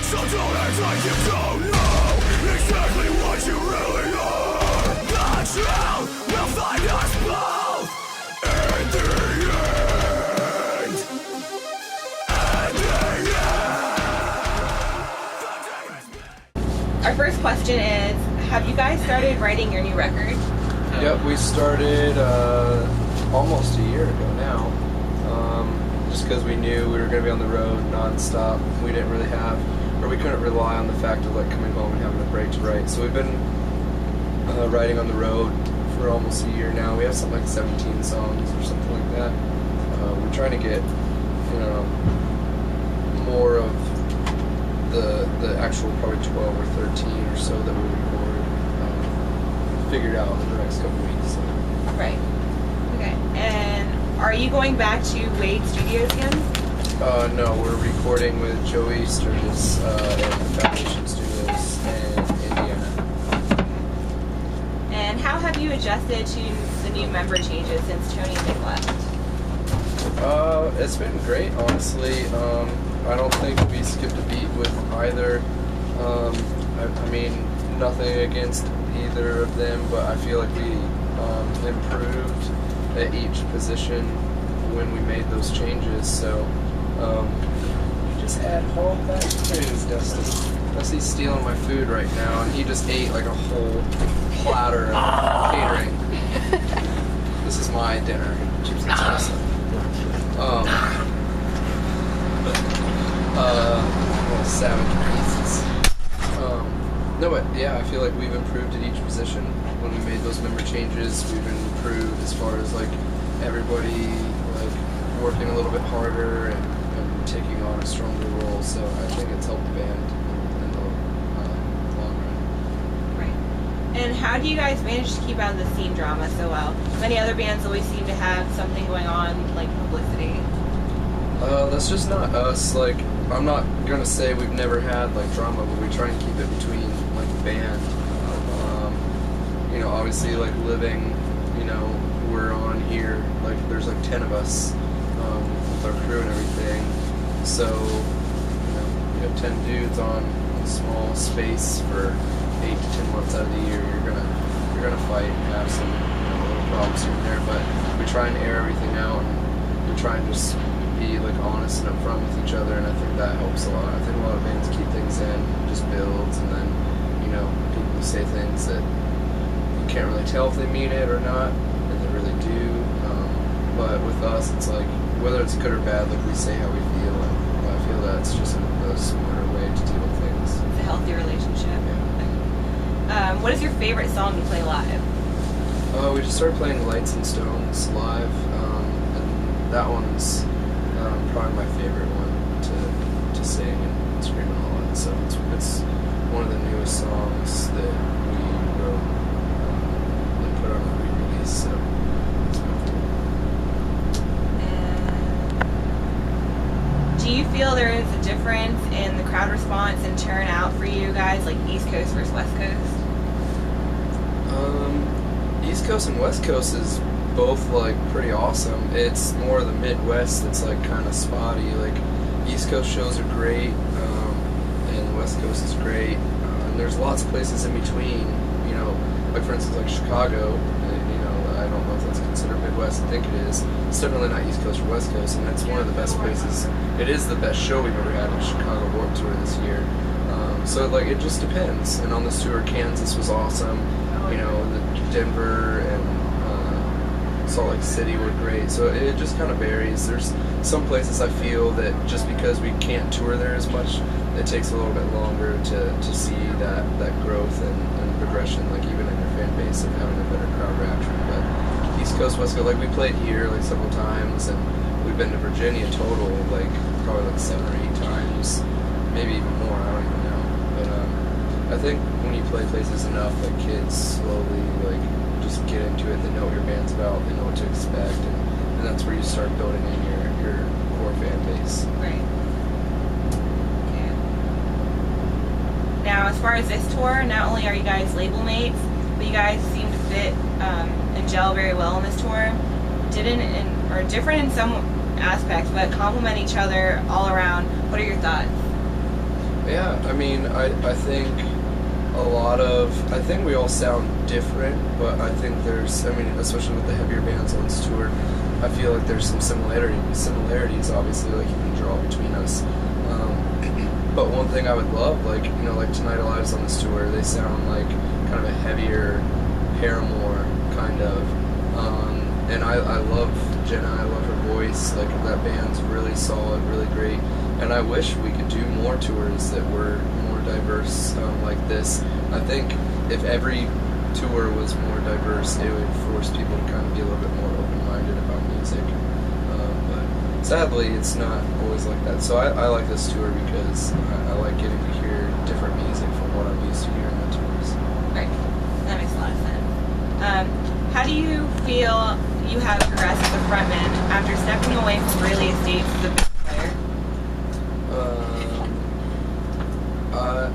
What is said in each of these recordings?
So don't act like you don't know exactly what you really are. The truth will find us both in the end. Our first question is, have you guys started writing your new record? Yep, we started almost a year ago now. Just because we knew we were going to be on the road non-stop. We didn't really have, or we couldn't rely on the fact of like coming home and having a break to write. So we've been writing on the road for almost a year now. We have something like 17 songs or something like that. We're trying to get, more of the actual probably 12 or 13 or so that we record figured out in the next couple weeks. So. Right. Okay. And are you going back to Wade Studios again? No, we're recording with Joey Sturgis at Foundation Studios in Indiana. And how have you adjusted to the new member changes since Tony and Nick left? It's been great, honestly. I don't think we skipped a beat with either. I mean, nothing against either of them, but I feel like we improved at each position when we made those changes. So we just add all that praise, Dustin. Dusty's stealing my food right now, and he just ate like a whole platter of catering. This is my dinner. Chips and salsa. Savage pieces. No, but yeah, I feel like we've improved at each position. When we made those member changes, we've improved as far as like everybody like working a little bit harder and taking on a stronger role. So I think it's helped the band in the long run. Right. And how do you guys manage to keep out of the scene drama so well? Many other bands always seem to have something going on, like publicity. That's just not us. Like, I'm not gonna say we've never had like drama, but we try and keep it between like the band. Obviously like living, we're on here, like there's like 10 of us with our crew and everything. So, you have 10 dudes on a small space for 8 to 10 months out of the year. You're gonna fight and have some little problems here and there, but we try and air everything out, and we try and just be like honest and upfront with each other, and I think that helps a lot. I think a lot of bands keep things in, just builds, and then people say things that you can't really tell if they mean it or not, and they really do. But with us, it's like whether it's good or bad, like we say how we feel, and I feel that's just a smarter way to deal with things. It's a healthy relationship. Yeah. What is your favorite song to play live? We just started playing Lights and Stones live, and that one's probably my favorite one to sing and scream and all that. So it's one of the newest songs that we wrote and put on a re-release. So it's been cool. Do you feel there is a difference in the crowd response and turnout for you guys, like East Coast versus West Coast? East Coast and West Coast is both like pretty awesome. It's more of the Midwest that's like kind of spotty. Like East Coast shows are great, and West Coast is great. And there's lots of places in between. Like for instance, like Chicago. I don't know if that's considered Midwest. I think it is. It's definitely not East Coast or West Coast, and it's one of the best places. It is the best show we've ever had in Chicago Warped Tour this year. So like it just depends. And on this tour, Kansas was awesome. The Denver and Salt Lake City were great, so it just kind of varies. There's some places I feel that just because we can't tour there as much, it takes a little bit longer to see that growth and progression, like even in your fan base, of having a better crowd reaction. But East Coast, West Coast, like we played here like several times, and we've been to Virginia total like probably like 7 or 8 times, maybe even more, I don't even know. But I think when you play places enough, like kids slowly like just get into it. They know what your band's about. They know what to expect, and that's where you start building in your core fan base. Right. Okay. Now, as far as this tour, not only are you guys label mates, but you guys seem to fit and gel very well on this tour. Different in some aspects, but complement each other all around. What are your thoughts? Yeah, I mean, I think I think we all sound different, but I think there's, I mean, especially with the heavier bands on this tour, I feel like there's some similarities, obviously, like you can draw between us. But one thing I would love, like, you know, like Tonight Alive's on this tour, they sound like kind of a heavier Paramore, kind of. And I love Jenna, I love her voice, like that band's really solid, really great. And I wish we could do more tours that were more diverse like this. I think if every tour was more diverse, it would force people to kind of be a little bit more open-minded about music. But sadly, it's not always like that. So I like this tour because I like getting to hear different music from what I'm used to hearing on tours. Right. That makes a lot of sense. How do you feel you have progressed as a frontman after stepping away from really estates as a bass player?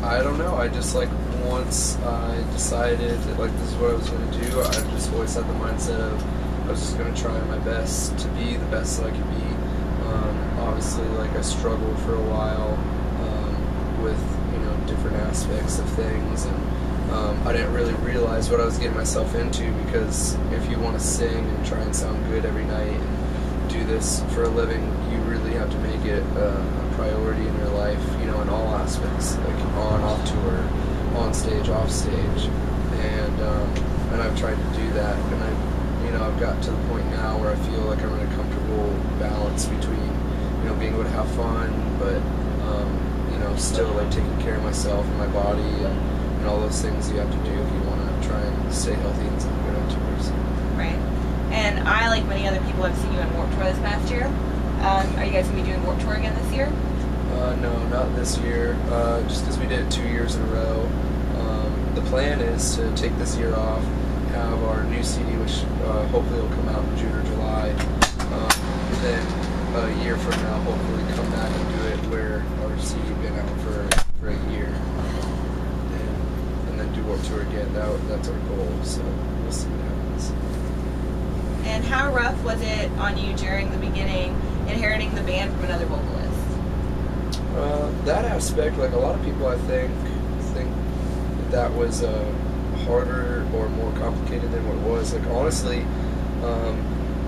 I don't know. I just, like, once I decided that, like, this is what I was going to do, I just always had the mindset of I was just going to try my best to be the best that I could be. Obviously, like, I struggled for a while with, you know, different aspects of things, and I didn't really realize what I was getting myself into, because if you want to sing and try and sound good every night and do this for a living, you really have to make it a priority in your life, you know, in all aspects, like on, off tour, on stage, off stage, and I've tried to do that, and I've got to the point now where I feel like I'm in a comfortable balance between, you know, being able to have fun, but you know, still like taking care of myself and my body and all those things you have to do if you want to try and stay healthy and sound good on tours. Right. And I, like many other people, have seen you on Warped Tour this past year. Are you guys going to be doing Warped Tour again this year? No, not this year, just because we did it 2 years in a row. The plan is to take this year off, have our new CD, which hopefully will come out in June or July, and then a year from now, hopefully come back and do it where our CD been out for a year, and then do Warped Tour again. That's our goal, so we'll see what happens. And how rough was it on you during the beginning, inheriting the band from another vocalist? That aspect, like a lot of people, I think that was harder or more complicated than what it was. Like honestly,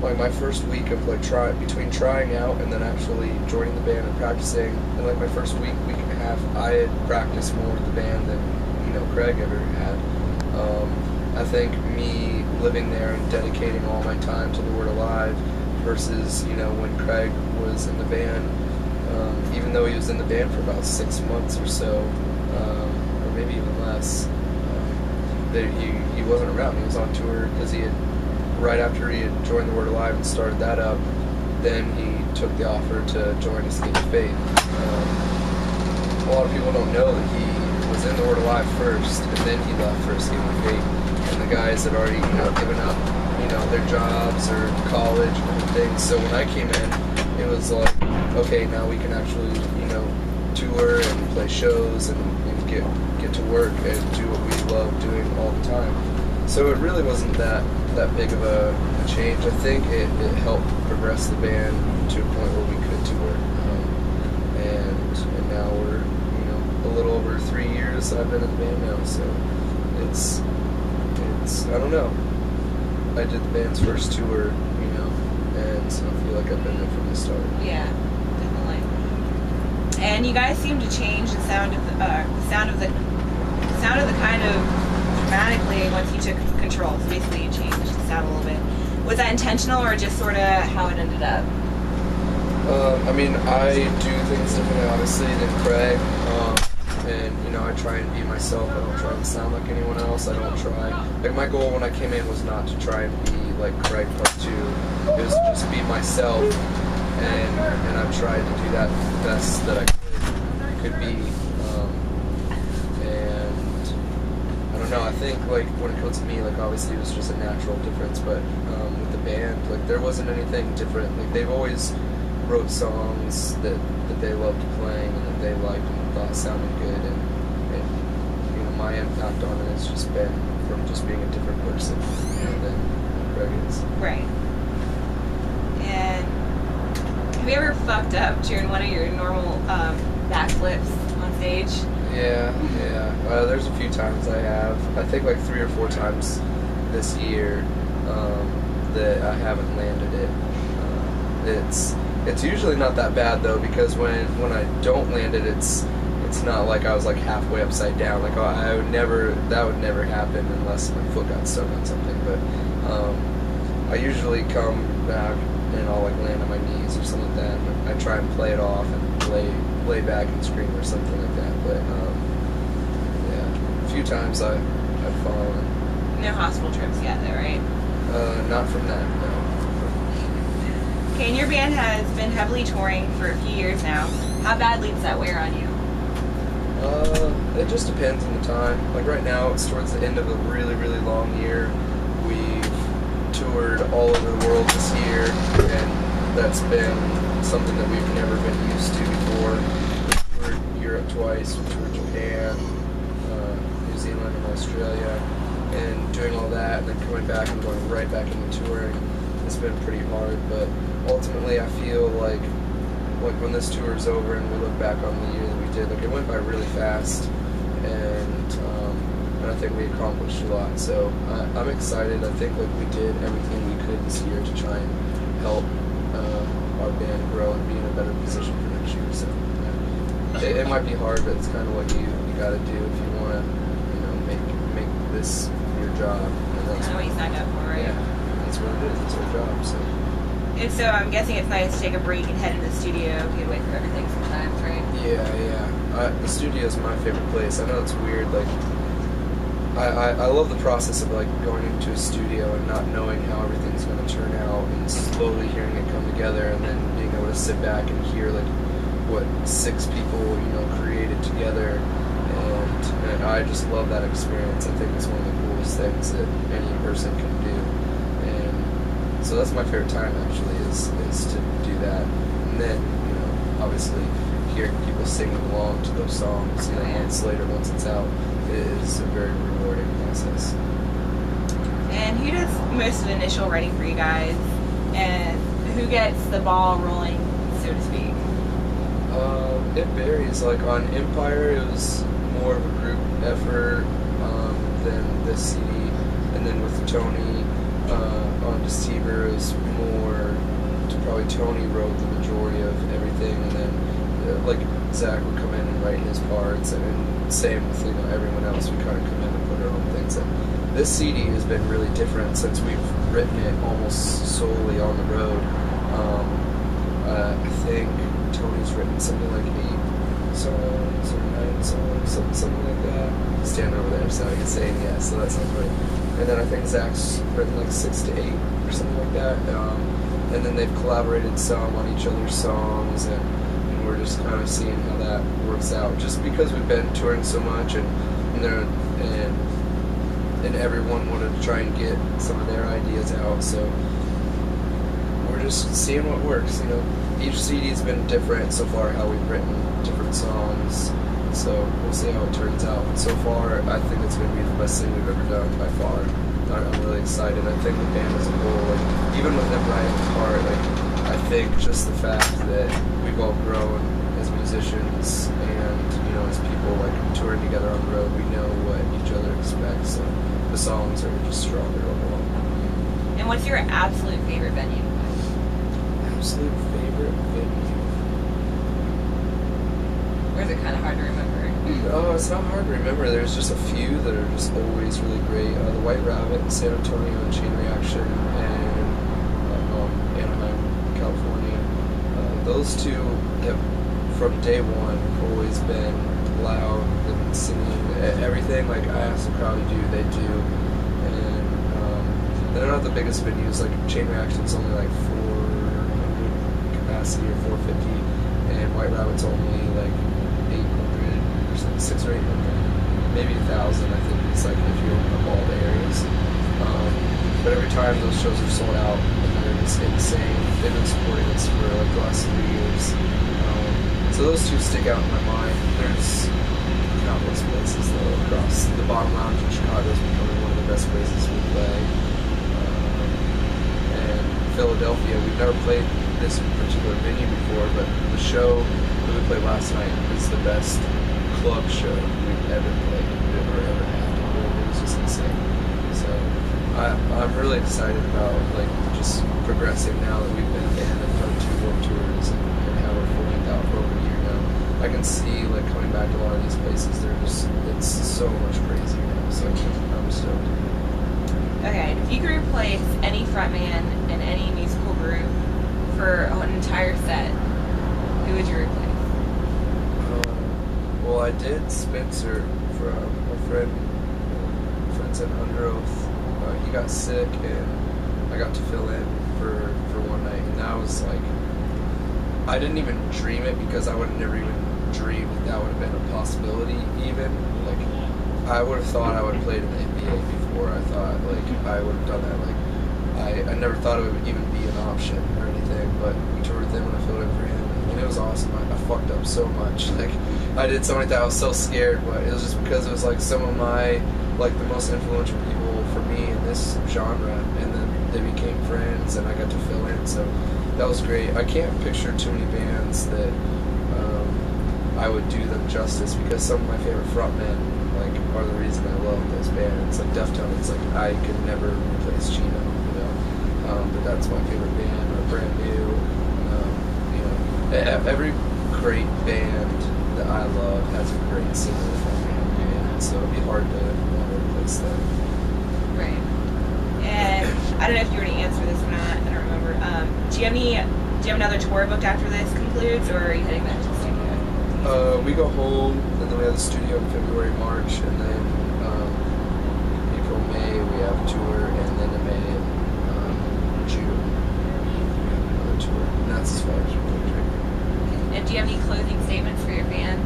like my first week of like between trying out and then actually joining the band and practicing, and like my first week and a half, I had practiced more with the band than, you know, Craig ever had. I think me living there and dedicating all my time to the Word Alive versus, you know, when Craig was in the band, even though he was in the band for about 6 months or so, or maybe even less, he wasn't around. He was on tour because right after he had joined the Word Alive and started that up, then he took the offer to join Escape of Fate. A lot of people don't know that he was in the Word Alive first, and then he left for Escape of Fate. And the guys had already, you know, given up, you know, their jobs or college and different things. So when I came in, it was like, okay, now we can actually, you know, tour and play shows and get to work and do what we love doing all the time. So it really wasn't that big of a change. I think it helped progress the band to a point where we could tour. And now we're, you know, a little over 3 years that I've been in the band now. So it's I don't know. I did the band's first tour, you know, and so I feel like I've been there from the start. Yeah, definitely. And you guys seem to change the sound of the kind of dramatically once you took control. So basically, you changed the sound a little bit. Was that intentional or just sort of how it ended up? I mean, I do things differently, obviously, than Craig. And, you know, I try and be myself. I don't try and sound like anyone else. I don't try. Like, my goal when I came in was not to try and be like Craig Part 2. It was to just be myself. And I've tried to do that the best that I could be. And I don't know. I think, like, when it comes to me, like, obviously it was just a natural difference. But with the band, like, there wasn't anything different. Like, they've always wrote songs that they loved playing and that they liked and thought sounded good, and you know, my impact on it has just been from just being a different person, you know, than Craig is. Right. And Have you ever fucked up during one of your normal backflips on stage? Yeah. There's a few times I have. I think like 3 or 4 times this year that I haven't landed it. It's usually not that bad though, because when I don't land it, it's not like I was like halfway upside down. Like that would never happen unless my foot got stuck on something. But I usually come back and I'll like land on my knees or something like that. And I try and play it off and lay back and scream or something like that. But yeah, a few times I've fallen. No hospital trips yet, though, right? Not from that, no. Okay, and your band has been heavily touring for a few years now. How badly does that wear on you? It just depends on the time. Like right now, it's towards the end of a really, really long year. We've toured all over the world this year, and that's been something that we've never been used to before. We toured Europe twice, we toured Japan, New Zealand, and Australia, and doing all that, and then coming back and going right back into touring. It's been pretty hard, but ultimately I feel like when this tour is over and we look back on the year that we did, like it went by really fast, and I think we accomplished a lot. So I'm excited. I think like we did everything we could this year to try and help our band grow and be in a better position for next year. So it might be hard, but it's kind of what you got to do if you want to, make this your job. And that's what you signed up for, right? Yeah, that's what it is. It's our job. So. And so I'm guessing it's nice to take a break and head into the studio, get away from everything sometimes, right? Yeah. The studio is my favorite place. I know it's weird, like, I love the process of, like, going into a studio and not knowing how everything's going to turn out and slowly hearing it come together and then being able to sit back and hear, like, what 6 people, created together. And I just love that experience. I think it's one of the coolest things that any person can do. So that's my favorite time, actually, is to do that. And then, obviously, hearing people singing along to those songs, months later, once it's out, is a very rewarding process. And who does most of the initial writing for you guys? And who gets the ball rolling, so to speak? It varies. Like, on Empire, it was more of a group effort than this CD. And then with Tony, on Deceiver is more, probably Tony wrote the majority of everything, and then like Zach would come in and write his parts, and same with everyone else. We kind of come in and put our own things in. This CD has been really different since we've written it almost solely on the road. I think Tony's written something like 8 songs or 9 songs, something like that. He's standing over there, so I can say yes, so that sounds right. And then I think Zach's written like 6 to 8 or something like that. And then they've collaborated some on each other's songs, and we're just kind of seeing how that works out. Just because we've been touring so much, and everyone wanted to try and get some of their ideas out, so we're just seeing what works. Each CD's been different so far, how we've written different songs. So we'll see how it turns out. But so far, I think it's going to be the best thing we've ever done by far. I'm really excited. I think the band as a whole, like, even with them writing the part, like, I think just the fact that we've all grown as musicians and, as people, like, touring together on the road, we know what each other expects. So the songs are just stronger overall. And what's your absolute favorite venue? Absolute favorite venue? Or is it kind of hard to remember? Oh, it's not hard to remember. There's just a few that are just always really great. The White Rabbit in San Antonio and Chain Reaction and Anaheim, California. Those two have, from day one, always been loud and singing. Everything like I ask the crowd to do, they do. And they're not the biggest venues. Like Chain Reaction's only like 400 capacity or 450, and White Rabbit's only like 600 or 800, maybe 1,000. I think it's like if you open up all the areas. But every time those shows are sold out, and they're just insane. They've been supporting us for like the last 3 years. So those two stick out in my mind. There's countless places though across the Bottom Lounge in Chicago is becoming one of the best places we play. And Philadelphia, we've never played this particular venue before, but the show that we played last night is the best club show we've ever played, we've ever had. It was just insane. So I'm really excited about like just progressing now that we've been a band and done 2 Warped Tours and how we're fully out for over a year now. I can see like coming back to a lot of these places, it's so much crazier now. So I'm stoked. Okay, if you could replace any frontman in any musical group for an entire set, who would you replace? Well, I did Spencer from my friend Spencer Underoath. He got sick, and I got to fill in for one night, and that was like, I didn't even dream it because I would have never even dreamed that would have been a possibility. Even like, I would have thought I would have played in the NBA before. I thought like I would have done that. Like I never thought it would even be an option or anything. But we toured with him and I filled in for him, and it was awesome. I fucked up so much. Like I did something like that. I was so scared, but it was just because it was like some of my like the most influential people for me in this genre, and then they became friends, and I got to fill in. So that was great. I can't picture too many bands that I would do them justice, because some of my favorite frontmen like are the reason I love those bands. Like Deftones, like I could never replace Chino, you know. But that's my favorite band, or Brand New. You know, every great band that I love has a great singer frontman, and so it'd be hard to want to replace them. Right. And I don't know if you already answered this or not. I don't remember. Do you have another tour booked after this concludes, or are you heading back to the studio? We go home, and then we have the studio in February, March, and then April, May we have a tour, and then in May and June we have another tour, and that's as far as we're going right now. And do you have any closing statements for your band?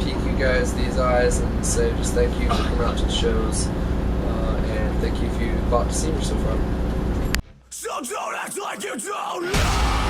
Peek you guys these eyes and say just thank you for coming out to the shows, and thank you if you bought to see me so far. So don't act like you don't know.